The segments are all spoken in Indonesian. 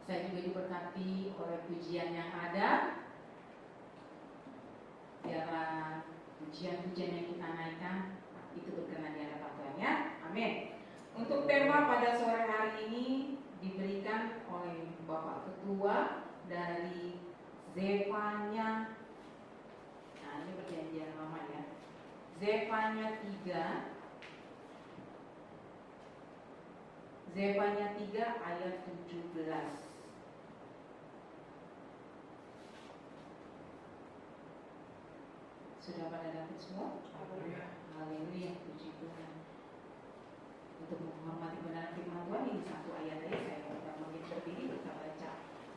Saya juga diberkati oleh pujian yang ada. Biarlah pujian-pujian yang kita naikkan itu berkenan di hadapan Tuhan ya. Amin. Untuk tema pada sore hari ini diberikan oleh Bapak Ketua dari Zefanya. Nah, ini perjanjian lama ya. Zefanya 3. Zefanya 3 ayat 17. Sudah pada dapat semua? Haleluya, puji Tuhan. Untuk menghormati benar firman Tuhan, ini satu ayat aja saya minta begitu berdiri, kita baca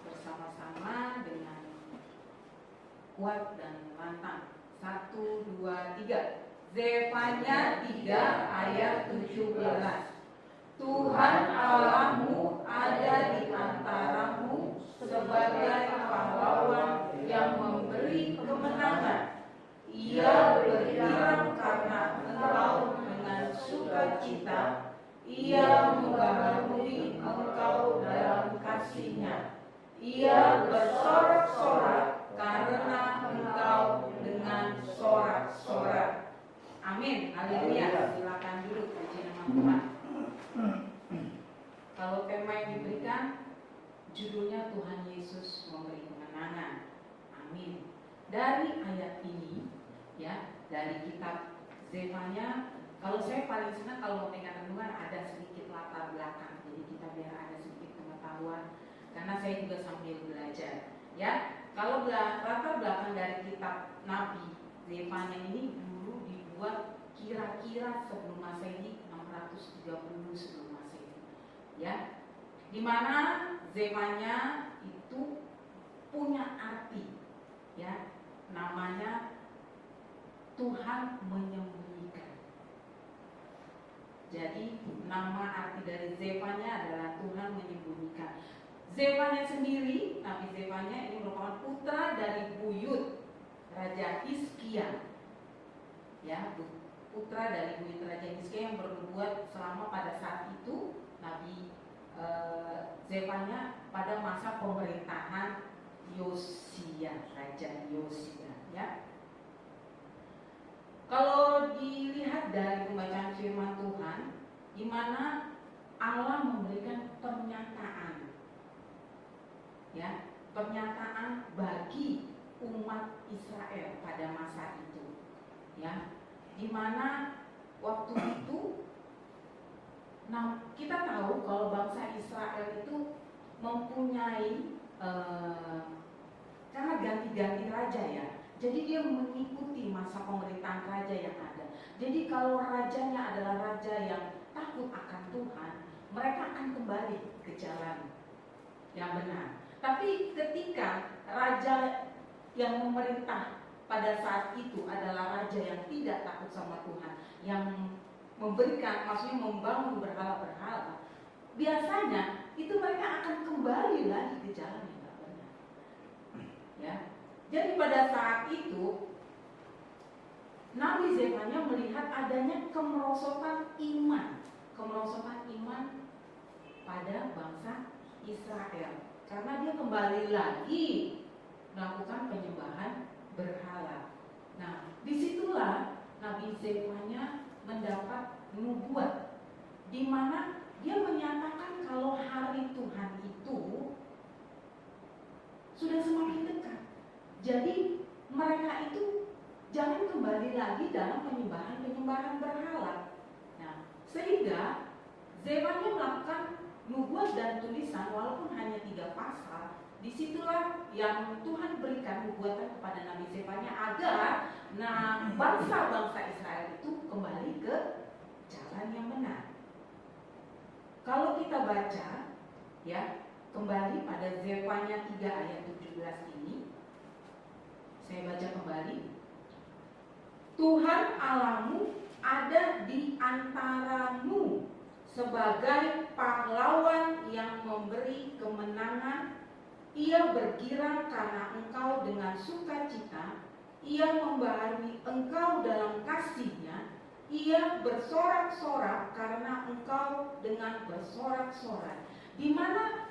bersama-sama dengan kuat dan lantang. 1, 2, 3. Zefanya 3 ayat 17. Tuhan Allahmu ada di antaramu sebagai pahlawan yang memberi kemenangan. Ia bergirang karena engkau dengan sukacita. Ia membaharui engkau dalam kasih-Nya. Ia bersorak-sorak karena engkau dengan sorak-sorak. Amin. Haleluya. Silakan duduk, puji nama Tuhan. Kalau tema yang diberikan judulnya Tuhan Yesus memberi kemenangan. Amin. Dari ayat ini ya, dari kitab Zefanya, kalau saya paling senang kalau mendengar renungan ada sedikit latar belakang, jadi kita biar ada sedikit pengetahuan, karena saya juga sambil belajar ya. Kalau latar belakang dari kitab Nabi Zefanya ini dulu dibuat kira-kira sebelum Masehi, 630 sebelum Masehi ya, dimana Zefanya itu punya arti ya, namanya Tuhan menyembunyikan. Jadi nama arti dari Zefanya adalah Tuhan menyembunyikan. Zefanya sendiri, Nabi Zefanya ini merupakan putra dari buyut Raja Hizkia. Ya, putra dari buyut Raja Hizkia yang bernubuat selama pada saat itu Nabi Zefanya pada masa pemerintahan Yosia, Raja Yosia ya. Kalau dilihat dari pembacaan firman Tuhan, di mana Allah memberikan pernyataan, ya, pernyataan bagi umat Israel pada masa itu, ya, di mana waktu itu, nah kita tahu kalau bangsa Israel itu mempunyai karena ganti-ganti raja ya. Jadi dia mengikuti masa pemerintahan raja yang ada. Jadi kalau rajanya adalah raja yang takut akan Tuhan, mereka akan kembali ke jalan yang benar. Tapi ketika raja yang memerintah pada saat itu adalah raja yang tidak takut sama Tuhan, yang memberikan, maksudnya membangun berhala-berhala, biasanya itu mereka akan kembali lagi ke jalan yang tidak benar. Ya. Jadi pada saat itu Nabi Zefanya melihat adanya kemerosotan iman pada bangsa Israel, karena dia kembali lagi melakukan penyembahan berhala. Nah, disitulah Nabi Zefanya mendapat nubuat, di mana dia menyatakan kalau hari Tuhan itu sudah semakin dekat. Jadi mereka itu jangan kembali lagi dalam penyembahan berhala. Nah, sehingga Zefanya melakukan nubuat dan tulisan walaupun hanya 3 pasal. Disitulah yang Tuhan berikan nubuatan kepada Nabi Zefanya agar bangsa-bangsa Israel itu kembali ke jalan yang benar. Kalau kita baca ya, kembali pada Zefanya 3 ayat 17 ini, saya baca kembali. Tuhan Allahmu ada di antaramu sebagai pahlawan yang memberi kemenangan. Ia bergirang karena engkau dengan sukacita. Ia membaharui engkau dalam kasih-Nya. Ia bersorak-sorak karena engkau dengan bersorak-sorak. Di mana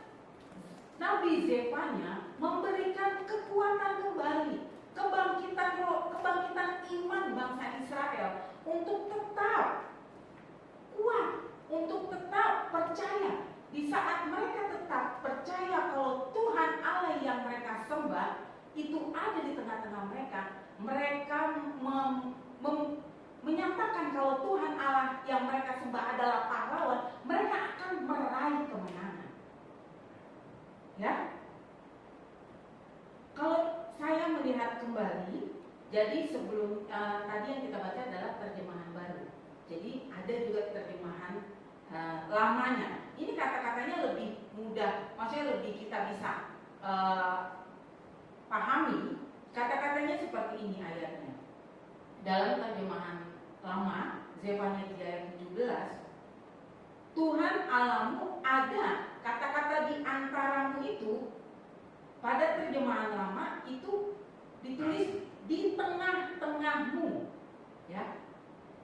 tentang iman bangsa Israel untuk tetap kuat, untuk tetap percaya. Di saat mereka tetap percaya kalau Tuhan Allah yang mereka sembah itu ada di tengah-tengah mereka, mereka menyatakan kalau Tuhan Allah yang mereka sembah adalah pahlawan, mereka akan meraih kemenangan. Ya, kalau saya melihat kembali, jadi sebelum tadi yang kita baca adalah terjemahan baru. Jadi ada juga terjemahan lamanya. Ini kata-katanya lebih mudah, maksudnya lebih kita bisa pahami. Kata-katanya seperti ini ayatnya. Dalam terjemahan lama, Zefania 3 ayat 17, Tuhan Allahmu ada, kata-kata di antaramu itu pada terjemahan lama itu ditulis di tengah-tengahmu, ya.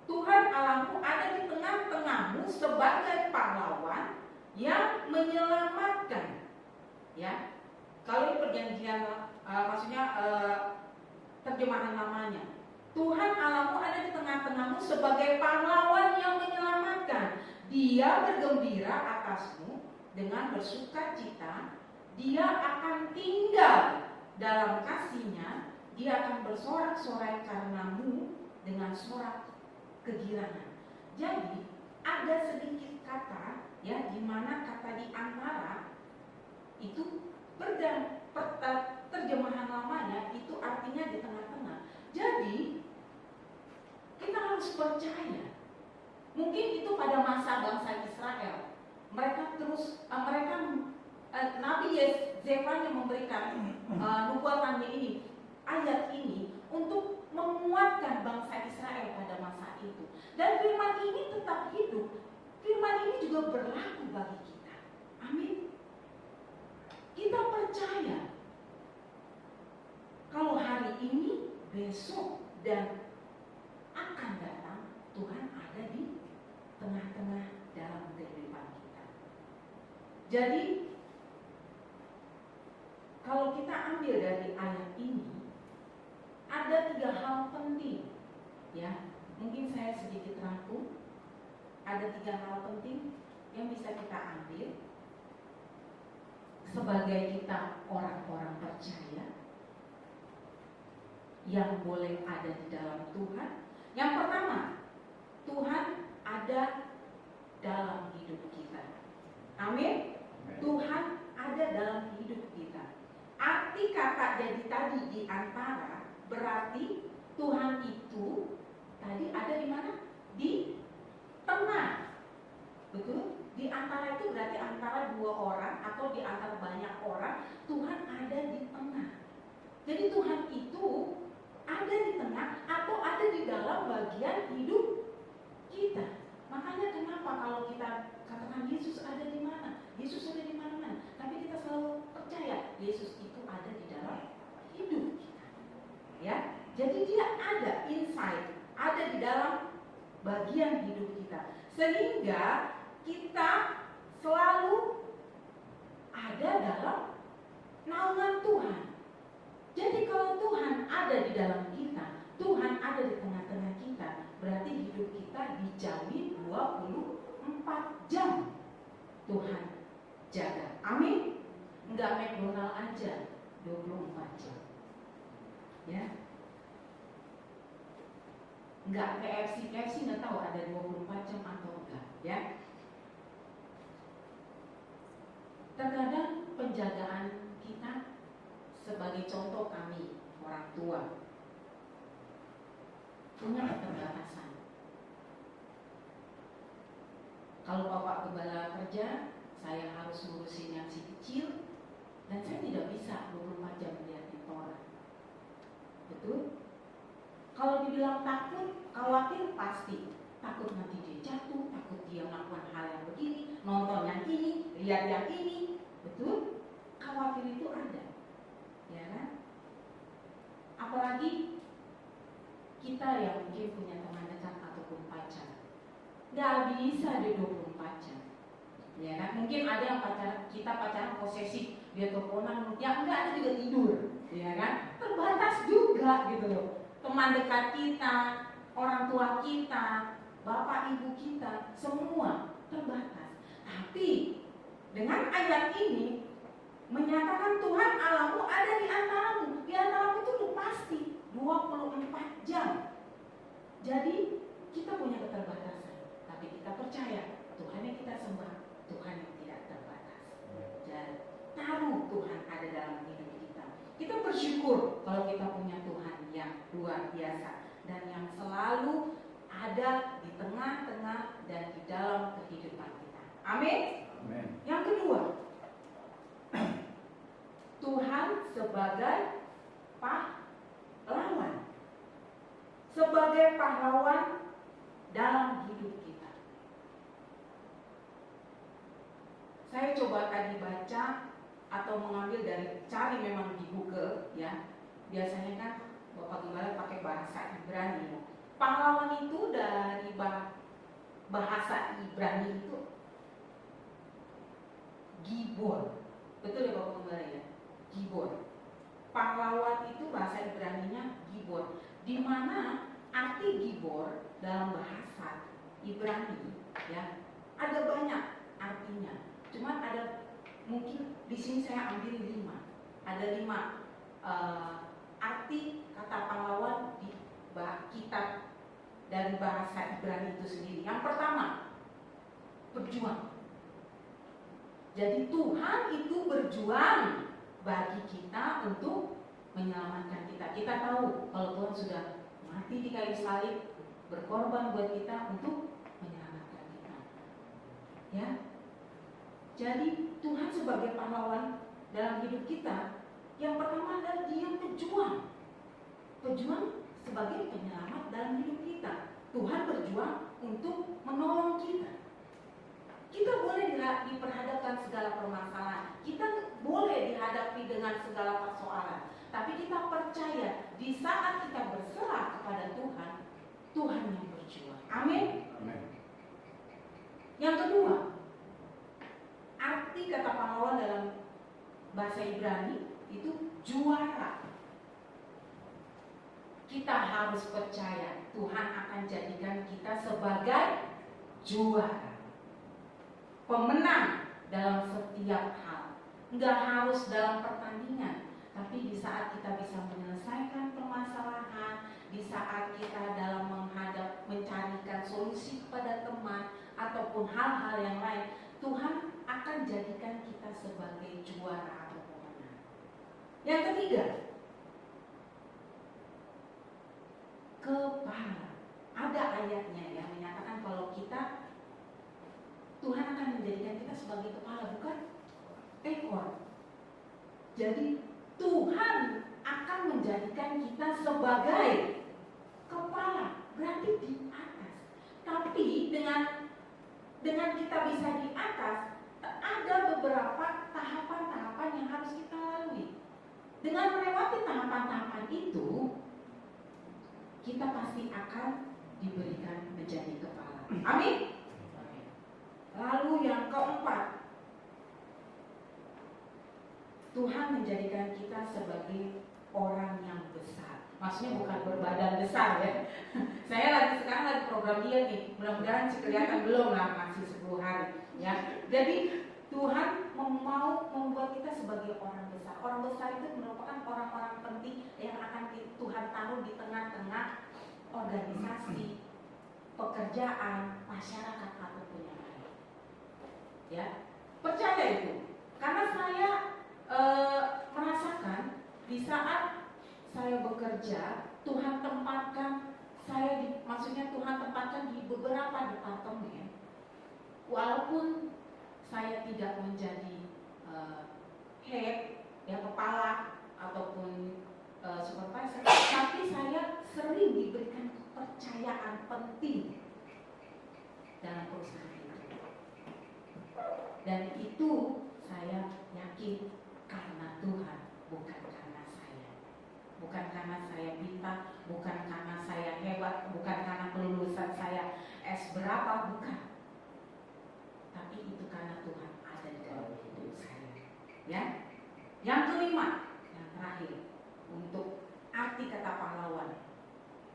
Tuhan Allahmu ada di tengah-tengahmu sebagai pahlawan yang menyelamatkan, ya. Kalau ini perjanjian, maksudnya terjemahan lamanya, Tuhan Allahmu ada di tengah-tengahmu sebagai pahlawan yang menyelamatkan. Dia bergembira atasmu dengan bersuka cita. Dia akan tinggal dalam kasihnya. Dia akan bersorak-sorai karenamu dengan sorak kegirangan. Jadi ada sedikit kata, ya, di mana kata di antara itu terjemahan lamanya itu artinya di tengah-tengah. Jadi kita harus percaya. Mungkin itu pada masa bangsa Israel, mereka Nabi Zefania memberikan nubuatannya ini, ayat ini untuk menguatkan bangsa Israel pada masa itu. Dan firman ini tetap hidup. Firman ini juga berlaku bagi kita. Amin. Kita percaya kalau hari ini, besok, dan akan datang Tuhan ada di tengah-tengah dalam kehidupan kita. Jadi kalau kita ambil dari ayat ini, ada 3 hal penting, ya. Mungkin saya sedikit rangkum. Ada 3 hal penting yang bisa kita ambil sebagai kita orang-orang percaya yang boleh ada di dalam Tuhan. Yang pertama, Tuhan ada dalam hidup kita. Amin. Tuhan ada dalam hidup kita. Arti kata jadi tadi di antara berarti Tuhan itu tadi ada di mana? Di tengah. Betul? Di antara itu berarti antara 2 orang atau di antara banyak orang, Tuhan ada di tengah. Jadi Tuhan itu ada di tengah atau ada di dalam bagian hidup kita. Makanya kenapa kalau kita katakan Yesus ada di mana? Yesus ada di mana-mana. Tapi kita selalu percaya Yesus itu ada di dalam hidup kita. Ya, jadi dia ada inside, ada di dalam bagian hidup kita. Sehingga kita selalu ada dalam naungan Tuhan. Jadi kalau Tuhan ada di dalam kita, Tuhan ada di tengah-tengah kita, berarti hidup kita dijamin 24 jam Tuhan jaga. Amin. Enggak McDonald aja 24 jam. Ya. Enggak KFC nggak tahu ada 24 jam atau enggak, ya. Terkadang penjagaan kita, sebagai contoh kami orang tua, punya keterbatasan. Kalau bapak gembala kerja, saya harus ngurusin yang si kecil, dan saya tidak bisa 24 jam melihatin orang. Betul? Kalau dibilang takut, khawatir pasti. Takut nanti dia jatuh, takut dia melakukan hal yang begini, nonton yang ini, lihat yang ini. Betul? Khawatir itu ada. Ya kan? Apalagi kita yang mungkin punya teman dekat ataupun pacar, nggak bisa di 24 jam. Ya kan? Mungkin ada yang pacaran posesif, dia teleponan, yang enggak ada juga tidur, ya kan? Terbatas juga gitu loh. teman dekat kita, orang tua kita, bapak ibu kita, semua terbatas. Tapi dengan ayat ini menyatakan Tuhan Allahmu ada di antaramu. Di antaramu itu pasti 24 jam. Jadi kita punya keterbatasan, tapi kita percaya Tuhan yang kita sembah, Tuhan yang tidak terbatas. Dan taruh Tuhan ada dalam hidup kita. Kita bersyukur kalau kita punya Tuhan yang luar biasa dan yang selalu ada di tengah-tengah dan di dalam kehidupan kita. Amin. Amin. Yang kedua, Tuhan sebagai pahlawan. Sebagai pahlawan dalam hidup kita. Saya coba tadi baca atau mengambil dari cari memang di Google ya. Biasanya kan Bapak Gembala pakai bahasa Ibrani. Pahlawan itu dari bahasa Ibrani itu Gibor. Betul ya Bapak Gembala ya? Gibor. Pahlawan itu bahasa Ibraninya Gibor. Di mana arti Gibor dalam bahasa Ibrani ya ada banyak artinya. Cuma ada mungkin di sini saya ambil 5. Ada 5 arti kata pahlawan di kitab dari bahasa Ibrani itu sendiri. Yang pertama, berjuang. Jadi Tuhan itu berjuang bagi kita untuk menyelamatkan kita. Kita tahu kalau Tuhan sudah mati di kayu salib, berkorban buat kita untuk menyelamatkan kita. Ya. Jadi Tuhan sebagai pahlawan dalam hidup kita, yang pertama adalah Dia berjuang. Berjuang sebagai penyelamat dalam hidup kita. Tuhan berjuang untuk menolong kita. Kita boleh diperhadapkan segala permasalahan. Kita boleh dihadapi dengan segala persoalan. Tapi kita percaya di saat kita berserah kepada Tuhan, Tuhan yang berjuang. Amin. Amin. Yang kedua, arti kata pahlawan dalam bahasa Ibrani itu juara. Kita harus percaya Tuhan akan jadikan kita sebagai juara, pemenang dalam setiap hal. Enggak harus dalam pertandingan, tapi di saat kita bisa menyelesaikan permasalahan, di saat kita dalam mencarikan solusi kepada teman ataupun hal-hal yang lain, Tuhan akan jadikan kita sebagai juara atau pemenang. Yang ketiga, kepala. Ada ayatnya yang menyatakan kalau kita, Tuhan akan menjadikan kita sebagai kepala, bukan ekor. Jadi Tuhan akan menjadikan kita sebagai kepala, berarti di atas. Tapi dengan kita bisa di atas, ada beberapa tahapan-tahapan yang harus kita lalui. Dengan melewati tahapan-tahapan itu, kita pasti akan diberikan menjadi kepala. Amin. Lalu yang keempat, Tuhan menjadikan kita sebagai orang yang besar. Maksudnya bukan berbadan besar ya. Saya sekarang lagi program diet nih. Mudah-mudahan sih kelihatan belum lah, masih 10 hari ya. Jadi Tuhan mau membuat kita sebagai orang besar. Orang besar itu merupakan orang-orang penting yang akan Tuhan taruh di tengah-tengah organisasi, pekerjaan, masyarakat ataupun yang lain. Ya, percaya itu. Karena saya merasakan di saat saya bekerja, Tuhan tempatkan saya maksudnya Tuhan tempatkan di beberapa departemen. Walaupun saya tidak menjadi head, ya kepala ataupun supervisor, tapi saya sering diberikan kepercayaan penting dalam perusahaan itu. Dan itu saya yakin karena Tuhan, bukan karena saya. Bukan karena saya pintar, bukan karena saya hebat, bukan karena kelulusan saya S berapa, bukan. Tapi itu karena Tuhan ada di dalam hidup saya. Ya. Yang kelima, yang terakhir, untuk arti kata pahlawan.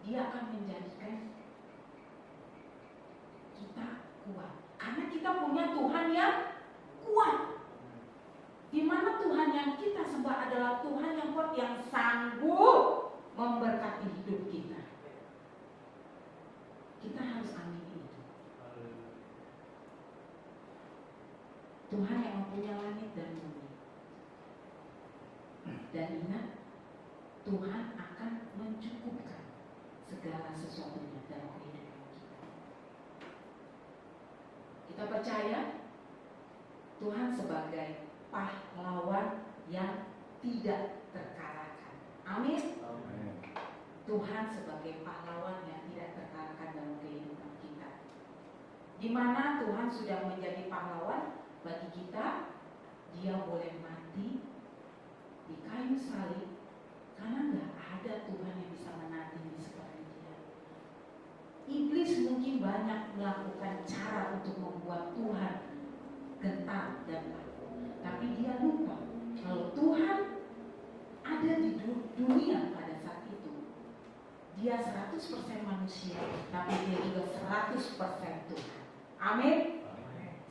dia akan menjadikan kita kuat. Karena kita punya Tuhan yang kuat. Di mana Tuhan yang kita sembah adalah Tuhan yang kuat, yang sanggup memberkati hidup kita. Kita harus amini itu. Tuhan yang mempunyai langit dan bumi. Dan ingat, Tuhan akan mencukupkan segala sesuatunya dalam kehidupan kita. Kita percaya Tuhan sebagai pahlawan yang tidak terkalahkan. Amin. Tuhan sebagai pahlawan yang tidak terkalahkan dalam kehidupan kita. Di mana Tuhan sudah menjadi pahlawan bagi kita, dia boleh mati di kayu salib karena nggak ada Tuhan yang bisa menandingi seperti dia. Iblis mungkin banyak melakukan cara untuk membuat Tuhan gentar dan takut, tapi dia lupa kalau Tuhan ada di dunia pada saat itu. Dia 100% manusia, tapi dia juga 100% Tuhan. Amin.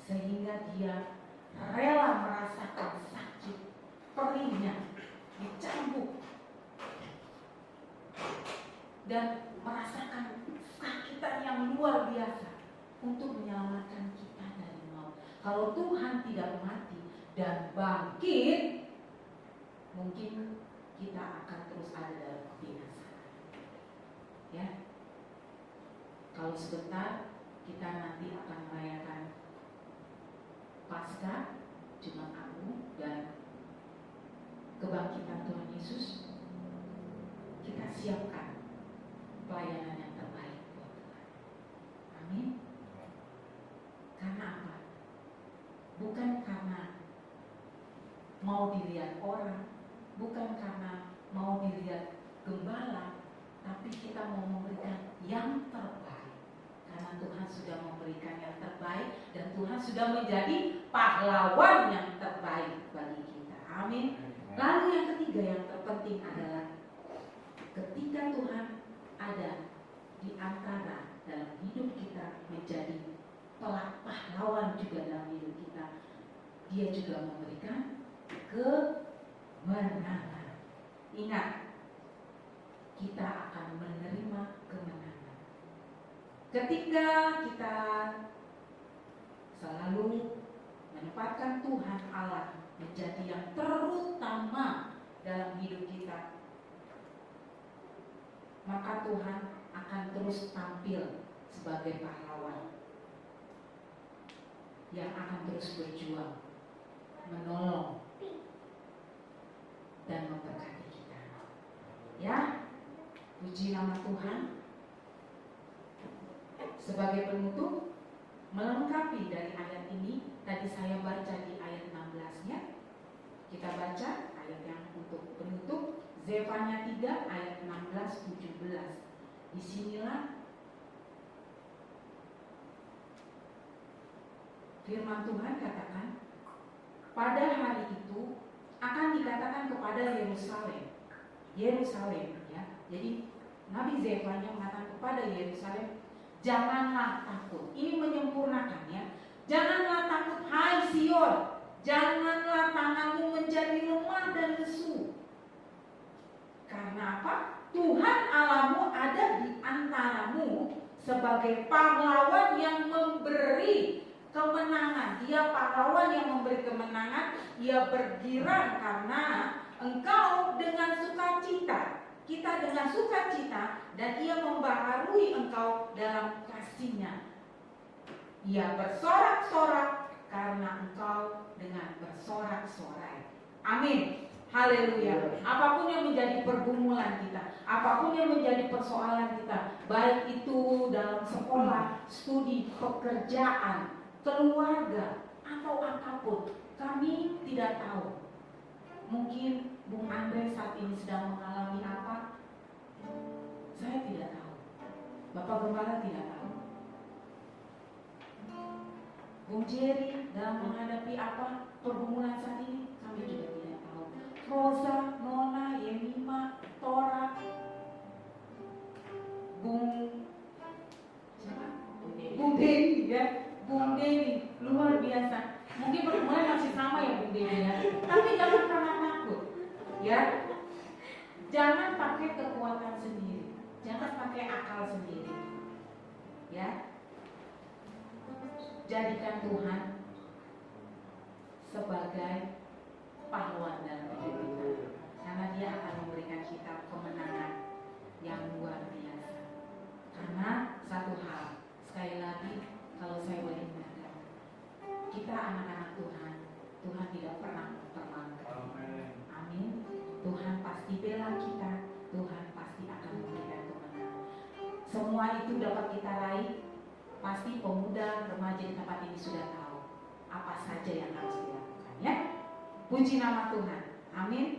Sehingga dia rela merasakan sakit perihnya, dicambuk, dan merasakan kesakitan yang luar biasa untuk menyelamatkan kita dari maut. Kalau Tuhan tidak mati dan bangkit, mungkin kita akan terus ada dalam kebinasaan. Ya, kalau sebentar kita nanti akan merayakan Paskah, Jumat Agung, dan kebangkitan Tuhan Yesus. Kita siapkan pelayanan yang terbaik buat Tuhan. Amin. Karena apa? Bukan karena mau dilihat orang, bukan karena mau dilihat gembala, tapi kita mau memberikan yang terbaik. Karena Tuhan sudah memberikan yang terbaik dan Tuhan sudah menjadi pahlawan yang terbaik bagi kita. Amin. Lalu yang ketiga yang terpenting adalah ketika Tuhan ada di antara dalam hidup kita menjadi pahlawan juga dalam hidup kita, dia juga memberikan kemenangan. Ingat, kita akan menerima kemenangan ketika kita selalu menempatkan Tuhan Allah menjadi yang terutama dalam hidup kita. Maka Tuhan akan terus tampil sebagai pahlawan yang akan terus berjuang, menolong dan memberkati kita. Ya, puji nama Tuhan. Sebagai penutup, melengkapi dari ayat ini, tadi saya baca di ayat 16-nya. Kita baca ayat yang untuk penutup, Zefanya 3 ayat 16-17. Disinilah firman Tuhan katakan, pada hari itu akan dikatakan kepada Yerusalem, ya. Jadi Nabi Zefanya mengatakan kepada Yerusalem, janganlah takut. Ini menyempurnakan, ya. Janganlah takut, hai Sion. Janganlah tanganmu menjadi lemah dan lesu. Karena apa? Tuhan Allahmu ada di antaramu sebagai pahlawan yang memberi kemenangan. Dia pahlawan yang memberi kemenangan. Ia bergirang karena engkau dengan sukacita. Kita dengan sukacita, dan ia membaharui engkau dalam kasih-Nya. Ia bersorak-sorak karena engkau dengan bersorak-sorai. Amin. Haleluya. Apapun yang menjadi pergumulan kita, apapun yang menjadi persoalan kita, baik itu dalam sekolah, studi, pekerjaan, keluarga, atau apapun, kami tidak tahu. Mungkin Bung Andre saat ini sedang mengalami apa? Saya tidak tahu. Bapak Gembala tidak tahu. Bung Jerry dalam menghadapi apa pergumulan saat ini? Kami juga tidak tahu. Rosa, Nona, Yemima, Tora, pakai akal sendiri. Ya, jadikan Tuhan sebagai pahlawan dalam hidup kita, karena Dia akan memberikan kita kemenangan yang luar biasa. Karena satu hal, sekali lagi, kalau saya boleh ingatkan, kita anak-anak Tuhan, Tuhan tidak pernah mempermalukan. Amin. Tuhan pasti bela kita, Tuhan pasti akan memberikan kemenangan. Semua itu dapat kita raih. Pasti pemuda remaja di tempat ini sudah tahu apa saja yang harus dilakukan, ya. Puji nama Tuhan. Amin.